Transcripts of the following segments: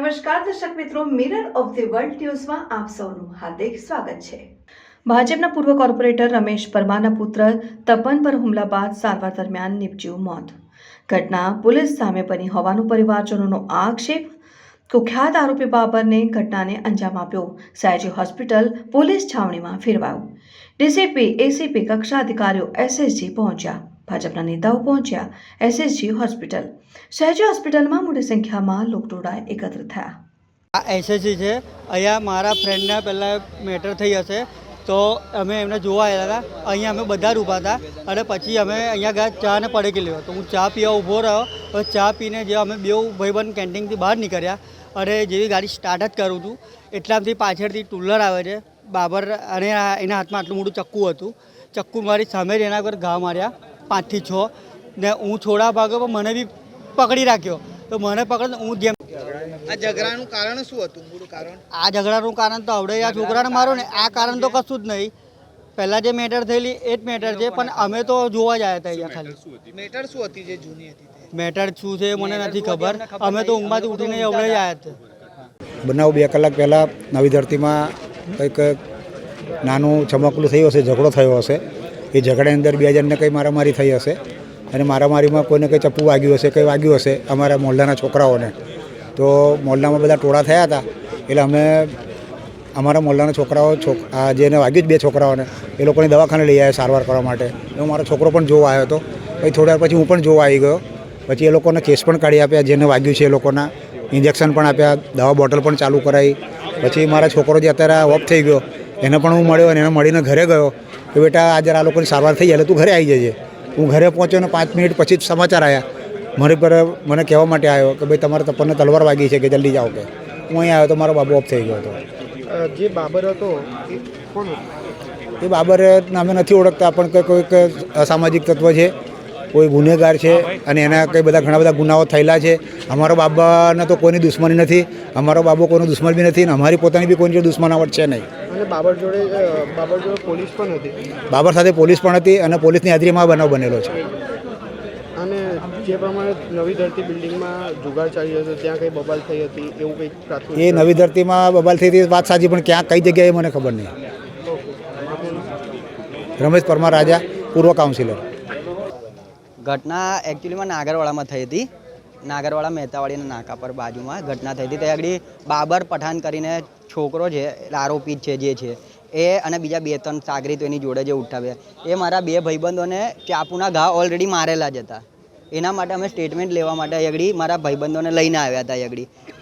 નમસ્કાર દર્શક મિત્રો, મિરર ઓફ ધ વર્લ્ડ ન્યૂઝમાં આપ સૌનું હાર્દિક સ્વાગત છે। ભાજપના પૂર્વ કોર્પોરેટર રમેશ પરમારના પુત્ર તપન પર હુમલા બાદ સારવાર દરમિયાન નિપજ્યું મોત। ઘટના પોલીસ સામે બની હોવાનું પરિવારજનોનો આક્ષેપ। કુખ્યાત આરોપી બાબરને ઘટનાને અંજામ આપ્યો સયાજી હોસ્પિટલ પોલીસ છાવણીમાં ફેરવાયો। ડીસીપી એસીપી કક્ષા અધિકારીઓ એસએસજી પહોંચ્યા। ભાજપના નેતાઓ પહોંચ્યા એસએસજી હોસ્પિટલ। સયાજી હોસ્પિટલમાં મોટી સંખ્યામાં લોકટોળા એકત્ર થયા। આ એસએસજી છે। અહીંયા મારા ફ્રેન્ડના પહેલાં મેટર થઈ હશે તો અમે એમને જોવા આવ્યા હતા। અહીંયા અમે બધા જ ઊભા હતા અને પછી અમે અહીંયા ગયા ચા ને પડેકી લેવા। તો હું ચા પીવા ઊભો રહ્યો। તો ચા પીને જે અમે બે ભાઈબંધ કેન્ટીનથી બહાર નીકળ્યા અને જેવી ગાડી સ્ટાર્ટ જ કરું છું એટલામાંથી પાછળથી ટુલર આવે છે। બાબર અને એના હાથમાં આટલું મોટું ચક્કુ હતું। ચક્કુ મારી સામે જ એના પર ઘા માર્યા 5 થી 6 ને હું છોડા ભાગ્યો પણ મને બી પકડી રાખ્યો। તો મને પકડ હું જેમ આ ઝઘડાનું કારણ શું હતું? મૂળ કારણ આ ઝઘડાનું કારણ તો આવડે આ છોકરાને મારો ને આ કારણ તો કશું જ નહીં। પહેલાં જે મેટર થયેલી એ જ મેટર છે પણ અમે તો જોવા જ આવ્યા હતા અહીંયા ખાલી। મેટર શું હતી જે જૂની હતી? મેટર શું છે મને નથી ખબર। અમે તો ઊંઘમાંથી ઉઠીને આવડે જ આવ્યા હતા। બનાવ 2 કલાક પહેલાં નવી ધરતીમાં કંઈક નાનું ચમકલું થયું હશે, ઝઘડો થયો હશે। એ ઝઘડાની અંદર 2 જણને કંઈ મારામારી થઈ હશે અને મારામારીમાં કોઈને કંઈ ચપ્પુ વાગ્યું હશે, કંઈ વાગ્યું હશે અમારા મોહલ્લાના છોકરાઓને। તો મોહલ્લામાં બધા ટોળા થયા હતા એટલે અમે અમારા મોહલ્લાના છોકરાઓ જેને વાગ્યું જ 2 છોકરાઓને એ લોકોને દવાખાને લઈ આવ્યા સારવાર કરવા માટે। હું મારો છોકરો પણ જોવા આવ્યો હતો। પછી થોડી વાર પછી હું પણ જોવા આવી ગયો। પછી એ લોકોને કેસ પણ કાઢી આપ્યા, જેને વાગ્યું છે એ લોકોના ઇન્જેક્શન પણ આપ્યા, દવા બોટલ પણ ચાલુ કરાવી। પછી મારા છોકરો જે અત્યારે ઓફ થઈ ગયો એને પણ હું મળ્યો અને એને મળીને ઘરે ગયો કે બેટા આજે આ લોકોની સારવાર થઈ જાય એટલે તું ઘરે આવી જજે। હું ઘરે પહોંચ્યો ને 5 મિનિટ પછી જ સમાચાર આવ્યા મારી પર। મને કહેવા માટે આવ્યો કે ભાઈ તમારા તપનને તલવાર વાગી છે કે જલ્દી જાઓ કે। હું અહીં આવ્યો તો મારો બાબુ ઓફ થઈ ગયો હતો। જે બાબર હતો એ કોણ હતો? એ બાબર અમે નથી ઓળખતા પણ કોઈક અસામાજિક તત્વ છે, કોઈ ગુનેગાર છે અને એના કંઈ ઘણા બધા ગુનાઓ થયેલા છે। અમારો બાબાને તો કોઈની દુશ્મની નથી, અમારો બાબો કોઈનો દુશ્મન બી નથી ને અમારી પોતાની બી કોઈની દુશ્મનાવટ છે નહીં। અને બાબર જોડે પોલીસ પણ હતી? બાબર સાથે પોલીસ પણ હતી અને પોલીસની હાજરીમાં બનાવ બનેલો છે। અને જે પ્રમાણે નવી ધરતી બિલ્ડિંગમાં જુગાર ચાલી રહ્યો હતો ત્યાં કંઈ બબાલ થઈ હતી એવું કંઈક પ્રાથમિક? એ નવી ધરતીમાં બબાલ થઈ હતી વાત સાચી પણ ક્યાં કઈ જગ્યાએ મને ખબર નહીં। રમેશ પરમાર રાજા, પૂર્વ કાઉન્સિલર। ઘટના એકચ્યુઅલીમાં નાગરવાડામાં થઈ હતી। નાગરવાડા મહેતાવાડીના નાકા પર બાજુમાં ઘટના થઈ હતી। ત્યાં આગળ બાબર પઠાણ કરીને છોકરો છે, આરોપી છે જે છે એ અને બીજા 2-3 સાગરીતો એની જોડે જે ઉઠાવ્યા એ મારા 2 ભાઈબંધોને ચાકુના ઘા ઓલરેડી મારેલા જ હતા। એના માટે અમે સ્ટેટમેન્ટ લેવા માટે અહીં મારા ભાઈબંધોને લઈને આવ્યા હતા।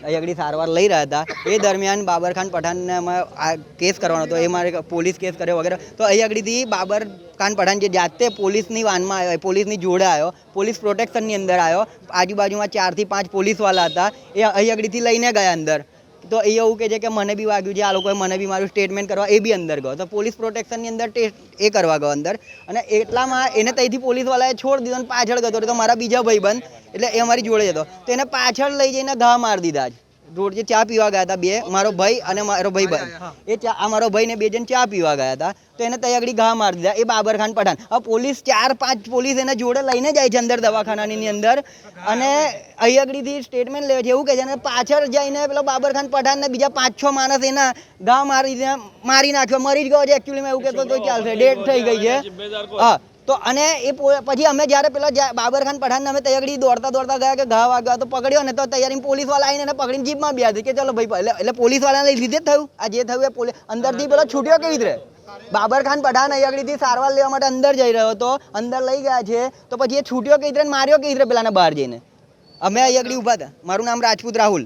અહીં સારવાર લઈ રહ્યા હતા। એ દરમિયાન બાબર ખાન પઠાણને અમે આ કેસ કરવાનો હતો, એ મારે પોલીસ કેસ કર્યો વગેરે। તો અહીં આગળથી બાબર ખાન પઠાણ જે જાતે પોલીસની વાનમાં આવ્યો, પોલીસની જોડે આવ્યો, પોલીસ પ્રોટેક્શનની અંદર આવ્યો। આજુબાજુમાં 4 થી 5 પોલીસવાળા હતા, એ અહીં આગળથી લઈને ગયા અંદર। તો એ એવું કહે છે કે મને બી વાગ્યું છે, આ લોકોએ મને બી મારું સ્ટેટમેન્ટ કરવા એ બી અંદર ગયો। તો પોલીસ પ્રોટેક્શનની અંદર ટેસ્ટ એ કરવા ગયો અંદર અને એટલામાં એને ત્યાંથી પોલીસવાળાએ છોડી દીધો અને પાછળ ગયો। તો મારા બીજા ભાઈબંધ એટલે એ અમારી જોડે હતો તો એને પાછળ લઈ જઈને ઘા મારી દીધા જ। રોડ જે ચા પીવા ગયા હતા 2, મારો ભાઈ અને મારો ભાઈબંધ, એ આ મારો ભાઈ ને 2 જણ ચા પીવા ગયા હતા તો એને ત્યાં આગળ ઘા મારી દીધા એ બાબર ખાન પઠાણ। હવે પોલીસ 4-5 પોલીસ એને જોડે લઈને જાય છે અંદર દવાખાનાની અંદર અને અહીં આગળથી સ્ટેટમેન્ટ લે છે એવું કહે છે અને પાછળ જઈને પેલો બાબર ખાન પઠાણ ને બીજા 5-6 માણસ એના ઘા મારી નાખ્યો, મરી જ ગયો છે એકચ્યુઅલીમાં એવું કહેતો તો ચાલશે, ડેડ થઈ ગઈ છે। હા તો અને એ પછી અમે જ્યારે પેલા બાબર ખાન પઠાણને અમે તૈયારી દોડતા ગયા કે ઘા વાગ્યા તો પકડ્યો ને તો તૈયારી પોલીસવાળા આવીને એને પકડીને જીપમાં બેસી કે ચલો ભાઈ એટલે પોલીસવાળાને લીધે જ થયું આ જે થયું એ અંદરથી પેલો છૂટ્યો કેવી રીતે? બાબર ખાન પઠાણ અહીં આગળથી સારવાર લેવા માટે અંદર જઈ રહ્યો હતો, અંદર લઈ ગયા છે તો પછી એ છૂટ્યો કેવી રીતે માર્યો કેવી રીતે પેલાને બહાર જઈને? અમે અહીં આગળ ઊભા હતા। મારું નામ રાજપૂત રાહુલ।